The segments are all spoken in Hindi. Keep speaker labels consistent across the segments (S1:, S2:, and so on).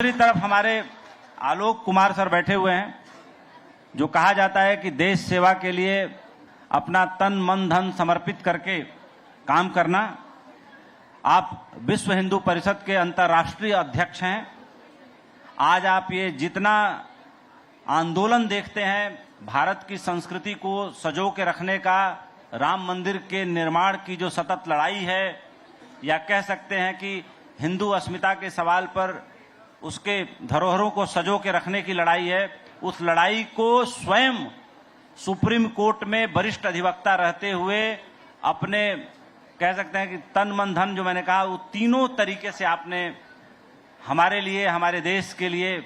S1: दूसरी तरफ हमारे आलोक कुमार सर बैठे हुए हैं, जो कहा जाता है कि देश सेवा के लिए अपना तन मन धन समर्पित करके काम करना। आप विश्व हिंदू परिषद के अंतर्राष्ट्रीय अध्यक्ष हैं। आज आप ये जितना आंदोलन देखते हैं, भारत की संस्कृति को सजो के रखने का, राम मंदिर के निर्माण की जो सतत लड़ाई है, या कह सकते हैं कि हिंदू अस्मिता के सवाल पर उसके धरोहरों को सजो के रखने की लड़ाई है, उस लड़ाई को स्वयं सुप्रीम कोर्ट में वरिष्ठ अधिवक्ता रहते हुए अपने कह सकते हैं कि तन मन धन, जो मैंने कहा, वो तीनों तरीके से आपने हमारे लिए, हमारे देश के लिए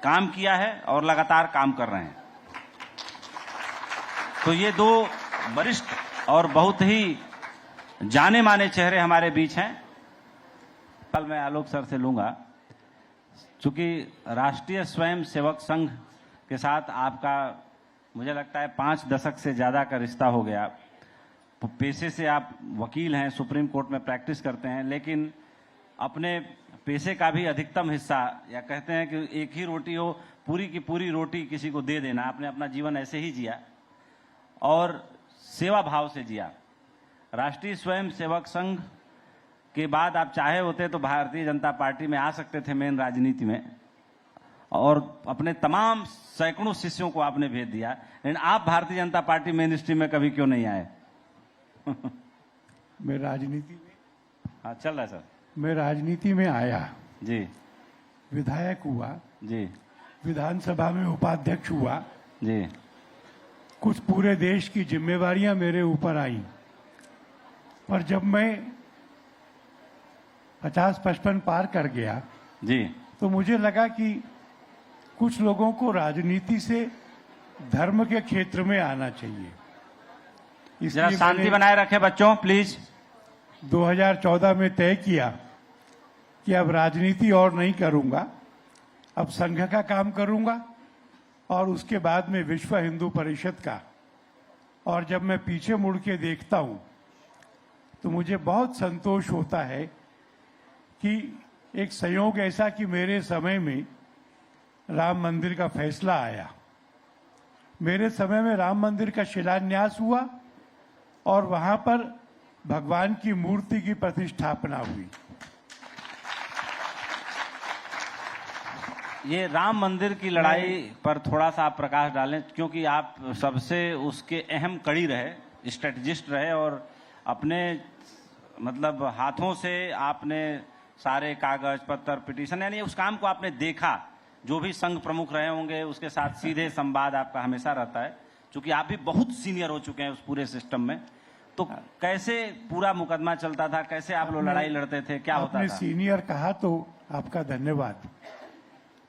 S1: काम किया है और लगातार काम कर रहे हैं। तो ये दो वरिष्ठ और बहुत ही जाने माने चेहरे हमारे बीच हैं। कल मैं आलोक सर से लूंगा, चूंकि राष्ट्रीय स्वयं सेवक संघ के साथ आपका मुझे लगता है 5 दशक से ज्यादा का रिश्ता हो गया। पेशे से आप वकील हैं, सुप्रीम कोर्ट में प्रैक्टिस करते हैं, लेकिन अपने पेशे का भी अधिकतम हिस्सा, या कहते हैं कि एक ही रोटी हो, पूरी की पूरी रोटी किसी को दे देना। आपने अपना जीवन ऐसे ही जिया और सेवा भाव से जिया। राष्ट्रीय स्वयं सेवक संघ के बाद आप चाहे होते तो भारतीय जनता पार्टी में आ सकते थे, मेन राजनीति में, और अपने तमाम सैकड़ों शिष्यों को आपने भेज दिया, लेकिन आप Bharatiya Janata party main stream में कभी क्यों नहीं आए?
S2: मैं राजनीति में,
S1: हाँ चल रहा है सर।
S2: मैं राजनीति में आया
S1: जी,
S2: विधायक हुआ
S1: जी,
S2: विधानसभा में उपाध्यक्ष हुआ
S1: जी,
S2: कुछ पूरे देश की जिम्मेवारियां मेरे ऊपर आई। पर जब मैं 50-55 पार कर गया
S1: जी,
S2: तो मुझे लगा कि कुछ लोगों को राजनीति से धर्म के क्षेत्र में आना चाहिए।
S1: जरा शांति बनाए रखें बच्चों प्लीज।
S2: 2014 में तय किया कि अब राजनीति और नहीं करूंगा, अब संघ का काम करूंगा और उसके बाद में विश्व हिंदू परिषद का। और जब मैं पीछे मुड़ के देखता हूं तो मुझे बहुत संतोष होता है कि एक संयोग ऐसा कि मेरे समय में राम मंदिर का फैसला आया, मेरे समय में राम मंदिर का शिलान्यास हुआ और वहां पर भगवान की मूर्ति की प्रतिष्ठापना हुई।
S1: ये राम मंदिर की लड़ाई पर थोड़ा सा आप प्रकाश डालें, क्योंकि आप सबसे उसके अहम कड़ी रहे, स्ट्रेटजिस्ट रहे, और अपने मतलब हाथों से आपने सारे कागज पत्र पिटीशन, यानी उस काम को आपने देखा। जो भी संघ प्रमुख रहे होंगे उसके साथ सीधे संवाद आपका हमेशा रहता है, क्योंकि आप भी बहुत सीनियर हो चुके हैं उस पूरे सिस्टम में। तो कैसे पूरा मुकदमा चलता था, कैसे आप लोग लड़ाई लड़ते थे, क्या होता था?
S2: आपने सीनियर कहा तो आपका धन्यवाद,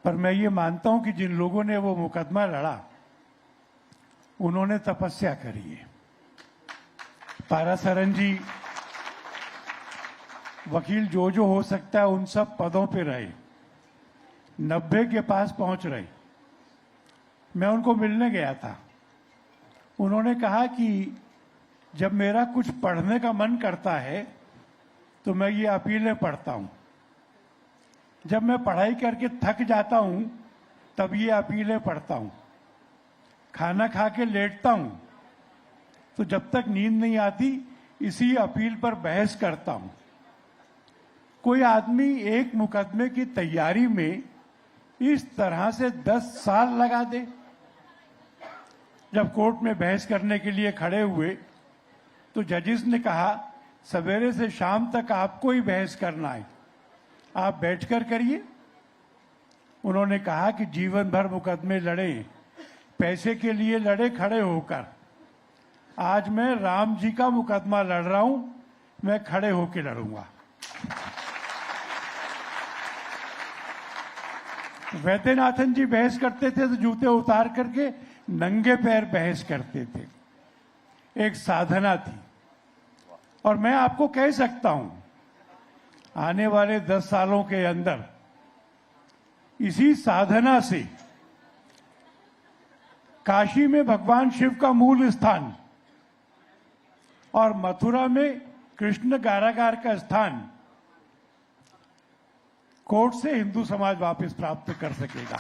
S2: पर मैं ये मानता हूं कि जिन लोगों ने वो मुकदमा लड़ा उन्होंने तपस्या करी है। ताराचरण जी वकील जो हो सकता है उन सब पदों पे रहे, 90 के पास पहुंच रहे। मैं उनको मिलने गया था, उन्होंने कहा कि जब मेरा कुछ पढ़ने का मन करता है तो मैं ये अपीलें पढ़ता हूं, जब मैं पढ़ाई करके थक जाता हूं तब ये अपीलें पढ़ता हूं, खाना खा के लेटता हूं तो जब तक नींद नहीं आती इसी अपील पर बहस करता हूं। कोई आदमी एक मुकदमे की तैयारी में इस तरह से 10 साल लगा दे। जब कोर्ट में बहस करने के लिए खड़े हुए तो जजेस ने कहा सवेरे से शाम तक आपको ही बहस करना है, आप बैठकर करिए। उन्होंने कहा कि जीवन भर मुकदमे लड़े, पैसे के लिए लड़े खड़े होकर, आज मैं राम जी का मुकदमा लड़ रहा हूं, मैं खड़े होकर लड़ूंगा। वैद्यनाथन जी बहस करते थे तो जूते उतार करके नंगे पैर बहस करते थे, एक साधना थी। और मैं आपको कह सकता हूं आने वाले 10 सालों के अंदर इसी साधना से काशी में भगवान शिव का मूल स्थान और मथुरा में कृष्ण कारागार का स्थान कोर्ट से हिंदू समाज वापस प्राप्त कर सकेगा।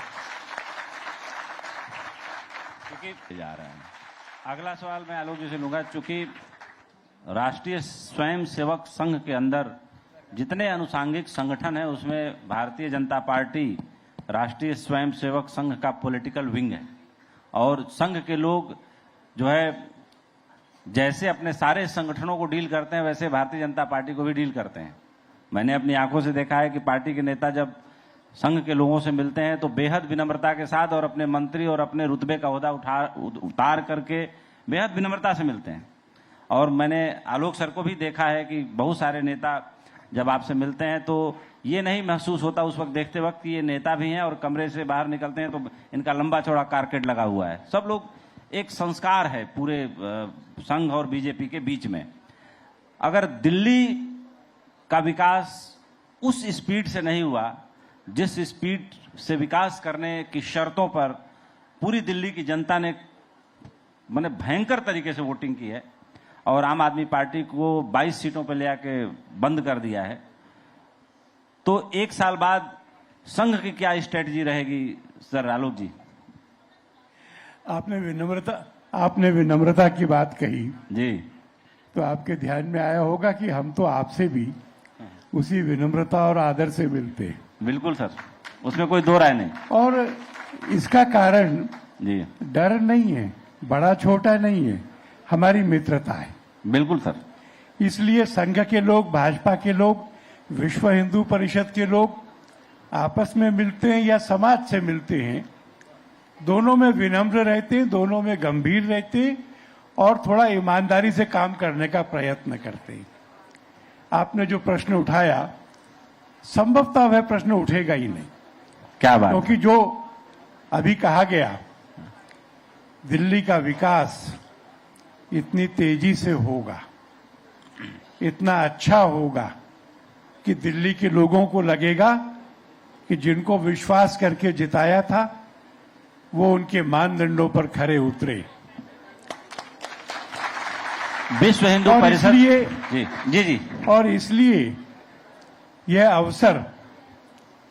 S1: चूंकि जा रहे हैं, अगला सवाल मैं आलोक जी से लूंगा। चूंकि राष्ट्रीय स्वयंसेवक संघ के अंदर जितने अनुसांगिक संगठन है उसमें भारतीय जनता पार्टी राष्ट्रीय स्वयंसेवक संघ का पॉलिटिकल विंग है, और संघ के लोग जो है जैसे अपने सारे संगठनों को डील करते हैं वैसे भारतीय जनता पार्टी को भी डील करते हैं। मैंने अपनी आंखों से देखा है कि पार्टी के नेता जब संघ के लोगों से मिलते हैं तो बेहद विनम्रता के साथ और अपने मंत्री और अपने रुतबे का ओहदा उतार करके बेहद विनम्रता से मिलते हैं। और मैंने आलोक सर को भी देखा है कि बहुत सारे नेता जब आपसे मिलते हैं तो ये नहीं महसूस होता उस वक्त देखते वक्त कि ये नेता भी हैं, और कमरे से बाहर निकलते हैं तो इनका लंबा चौड़ा कारकेट लगा हुआ है। सब लोग एक संस्कार है पूरे संघ और बीजेपी के बीच में। अगर दिल्ली का विकास उस स्पीड से नहीं हुआ जिस स्पीड से विकास करने की शर्तों पर पूरी दिल्ली की जनता ने माने भयंकर तरीके से वोटिंग की है और आम आदमी पार्टी को 22 सीटों पर ले आके बंद कर दिया है, तो एक साल बाद संघ की क्या स्ट्रेटजी रहेगी सर आलोक जी?
S2: आपने विनम्रता की बात कही
S1: जी,
S2: तो आपके ध्यान में आया होगा कि हम तो आपसे भी उसी विनम्रता और आदर से मिलते हैं।
S1: बिल्कुल सर, उसमें कोई दो राय नहीं।
S2: और इसका कारण
S1: जी
S2: डर नहीं है, बड़ा छोटा नहीं है, हमारी मित्रता है।
S1: बिल्कुल सर।
S2: इसलिए संघ के लोग, भाजपा के लोग, विश्व हिंदू परिषद के लोग आपस में मिलते हैं या समाज से मिलते हैं, दोनों में विनम्र रहते हैं, दोनों में गंभीर रहते हैं और थोड़ा ईमानदारी से काम करने का प्रयत्न करते हैं। आपने जो प्रश्न उठाया, संभवतः वह प्रश्न उठेगा ही नहीं।
S1: क्या बात?
S2: क्योंकि जो अभी कहा गया, दिल्ली का विकास इतनी तेजी से होगा, इतना अच्छा होगा कि दिल्ली के लोगों को लगेगा कि जिनको विश्वास करके जिताया था वो उनके मानदंडों पर खरे उतरे।
S1: विश्व हिंदू परिषद जी जी जी
S2: और इसलिए यह अवसर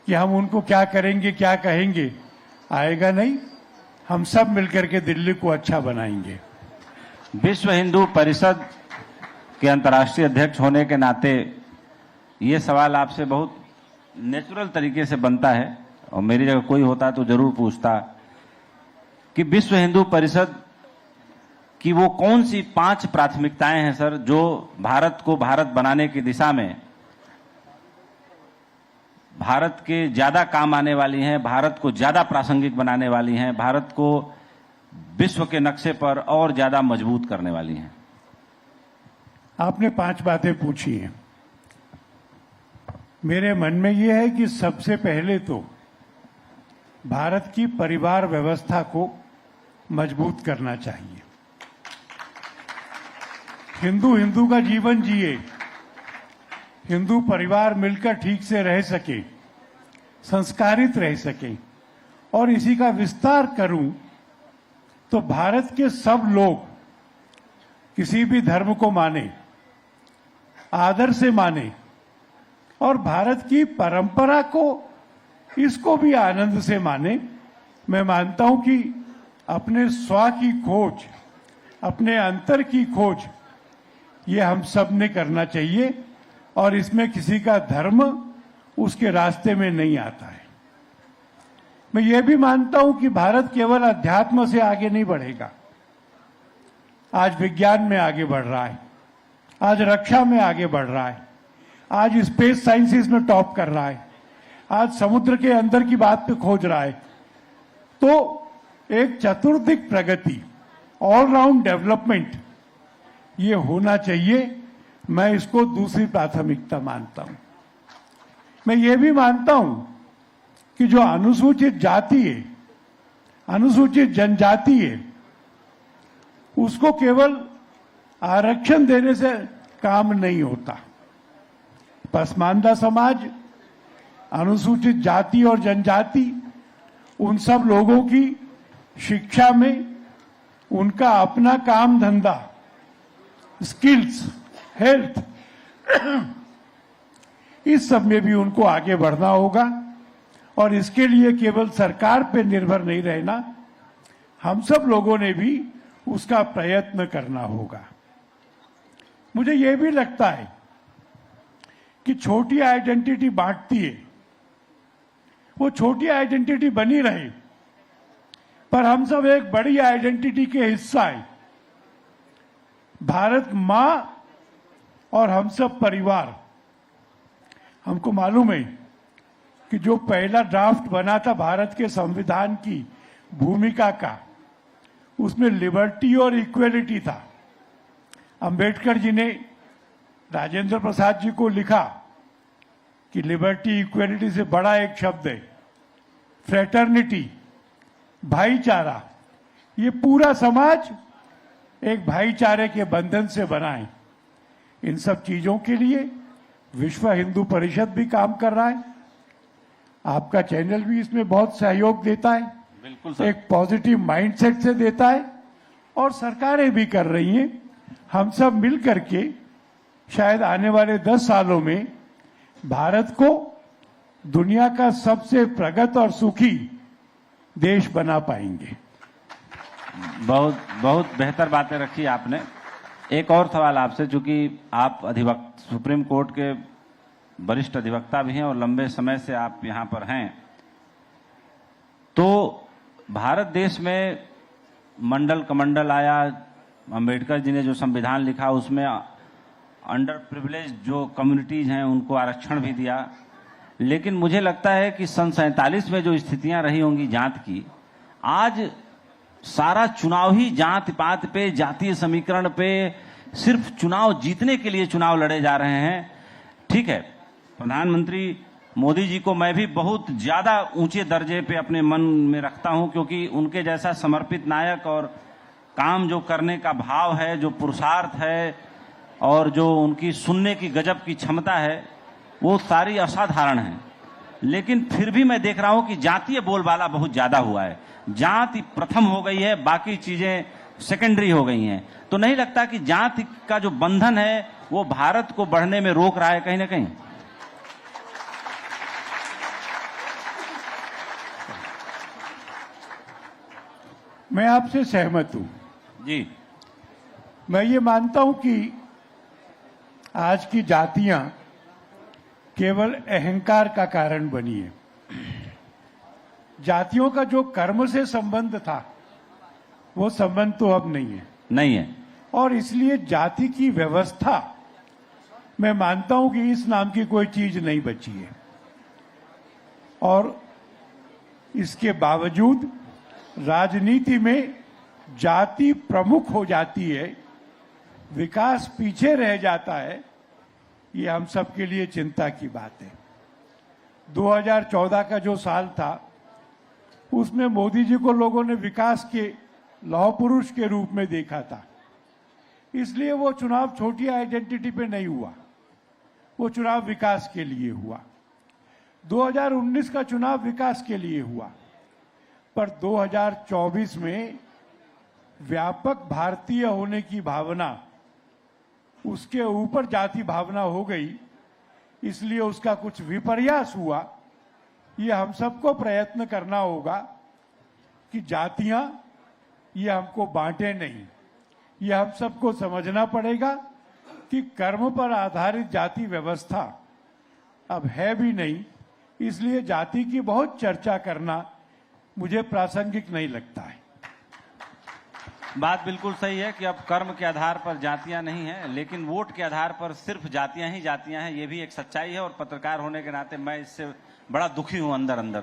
S2: कि हम उनको क्या करेंगे, क्या कहेंगे, आएगा नहीं। हम सब मिलकर के दिल्ली को अच्छा बनाएंगे।
S1: विश्व हिंदू परिषद के अंतर्राष्ट्रीय अध्यक्ष होने के नाते ये सवाल आपसे बहुत नेचुरल तरीके से बनता है, और मेरी जगह कोई होता तो जरूर पूछता कि विश्व हिंदू परिषद की वो कौन सी 5 प्राथमिकताएं हैं सर जो भारत को भारत बनाने की दिशा में भारत के ज्यादा काम आने वाली हैं, भारत को ज्यादा प्रासंगिक बनाने वाली हैं, भारत को विश्व के नक्शे पर और ज्यादा मजबूत करने वाली हैं?
S2: आपने 5 बातें पूछी हैं। मेरे मन में यह है कि सबसे पहले तो भारत की परिवार व्यवस्था को मजबूत करना चाहिए। हिंदू हिंदू का जीवन जिए, हिंदू परिवार मिलकर ठीक से रह सके, संस्कारित रह सके, और इसी का विस्तार करूं तो भारत के सब लोग किसी भी धर्म को माने, आदर से माने, और भारत की परंपरा को, इसको भी आनंद से माने। मैं मानता हूं कि अपने स्व की खोज, अपने अंतर की खोज, ये हम सब ने करना चाहिए, और इसमें किसी का धर्म उसके रास्ते में नहीं आता है। मैं ये भी मानता हूं कि भारत केवल अध्यात्म से आगे नहीं बढ़ेगा। आज विज्ञान में आगे बढ़ रहा है, आज रक्षा में आगे बढ़ रहा है, आज स्पेस साइंसेस में टॉप कर रहा है, आज समुद्र के अंदर की बात पे खोज रहा है। तो एक चतुर्दिक प्रगति, ऑलराउंड डेवलपमेंट, ये होना चाहिए। मैं इसको दूसरी प्राथमिकता मानता हूं। मैं ये भी मानता हूं कि जो अनुसूचित जाति है, अनुसूचित जनजाति है, उसको केवल आरक्षण देने से काम नहीं होता। पसमानदा समाज, अनुसूचित जाति और जनजाति, उन सब लोगों की शिक्षा में, उनका अपना काम धंधा, स्किल्स, हेल्थ, इस सब में भी उनको आगे बढ़ना होगा। और इसके लिए केवल सरकार पे निर्भर नहीं रहना, हम सब लोगों ने भी उसका प्रयत्न करना होगा। मुझे यह भी लगता है कि छोटी आइडेंटिटी बांटती है, वो छोटी आइडेंटिटी बनी रहे, पर हम सब एक बड़ी आइडेंटिटी के हिस्सा है। भारत मां और हम सब परिवार। हमको मालूम है कि जो पहला ड्राफ्ट बना था भारत के संविधान की भूमिका का, उसमें लिबर्टी और इक्वेलिटी था। अंबेडकर जी ने राजेंद्र प्रसाद जी को लिखा कि लिबर्टी इक्वेलिटी से बड़ा एक शब्द है फ्रेटर्निटी, भाईचारा। ये पूरा समाज एक भाईचारे के बंधन से बना है। इन सब चीजों के लिए विश्व हिंदू परिषद भी काम कर रहा है, आपका चैनल भी इसमें बहुत सहयोग देता है,
S1: बिल्कुल सर।
S2: एक पॉजिटिव माइंडसेट से देता है, और सरकारें भी कर रही हैं। हम सब मिल करके शायद आने वाले 10 सालों में भारत को दुनिया का सबसे प्रगत और सुखी देश बना पाएंगे।
S1: बहुत बहुत बेहतर बातें रखी आपने। एक और सवाल आपसे, चूंकि आप सुप्रीम कोर्ट के वरिष्ठ अधिवक्ता भी हैं और लंबे समय से आप यहां पर हैं, तो भारत देश में मंडल कमंडल आया, अंबेडकर जी ने जो संविधान लिखा उसमें अंडर प्रिविलेज जो कम्युनिटीज हैं उनको आरक्षण भी दिया, लेकिन मुझे लगता है कि सन 47 में जो स्थितियां रही होंगी जात की, आज सारा चुनाव ही जात पात पे, जातीय समीकरण पे, सिर्फ चुनाव जीतने के लिए चुनाव लड़े जा रहे हैं। ठीक है, प्रधानमंत्री मोदी जी को मैं भी बहुत ज्यादा ऊंचे दर्जे पे अपने मन में रखता हूं, क्योंकि उनके जैसा समर्पित नायक और काम जो करने का भाव है, जो पुरुषार्थ है और जो उनकी सुनने की गजब की क्षमता है, वो सारी असाधारण है। लेकिन फिर भी मैं देख रहा हूं कि जातीय बोलबाला बहुत ज्यादा हुआ है, जाति प्रथम हो गई है, बाकी चीजें सेकेंडरी हो गई हैं। तो नहीं लगता कि जाति का जो बंधन है वो भारत को बढ़ने में रोक रहा है कहीं ना कहीं?
S2: मैं आपसे सहमत हूं
S1: जी।
S2: मैं ये मानता हूं कि आज की जातियां केवल अहंकार का कारण बनी है। जातियों का जो कर्म से संबंध था वो संबंध तो अब नहीं है। और इसलिए जाति की व्यवस्था, मैं मानता हूं कि इस नाम की कोई चीज नहीं बची है। और इसके बावजूद राजनीति में जाति प्रमुख हो जाती है, विकास पीछे रह जाता है। ये हम सबके लिए चिंता की बात है। 2014 का जो साल था उसमें मोदी जी को लोगों ने विकास के लौह पुरुष के रूप में देखा था, इसलिए वो चुनाव छोटी आइडेंटिटी पे नहीं हुआ, वो चुनाव विकास के लिए हुआ। 2019 का चुनाव विकास के लिए हुआ, पर 2024 में व्यापक भारतीय होने की भावना, उसके ऊपर जाति भावना हो गई, इसलिए उसका कुछ विपर्यास हुआ। ये हम सबको प्रयत्न करना होगा कि जातियां ये हमको बांटे नहीं। ये हम सबको समझना पड़ेगा कि कर्म पर आधारित जाति व्यवस्था अब है भी नहीं, इसलिए जाति की बहुत चर्चा करना मुझे प्रासंगिक नहीं लगता है।
S1: बात बिल्कुल सही है कि अब कर्म के आधार पर जातियां नहीं है, लेकिन वोट के आधार पर सिर्फ जातियां ही जातियां हैं, ये भी एक सच्चाई है। और पत्रकार होने के नाते मैं इससे बड़ा दुखी हूं अंदर अंदर।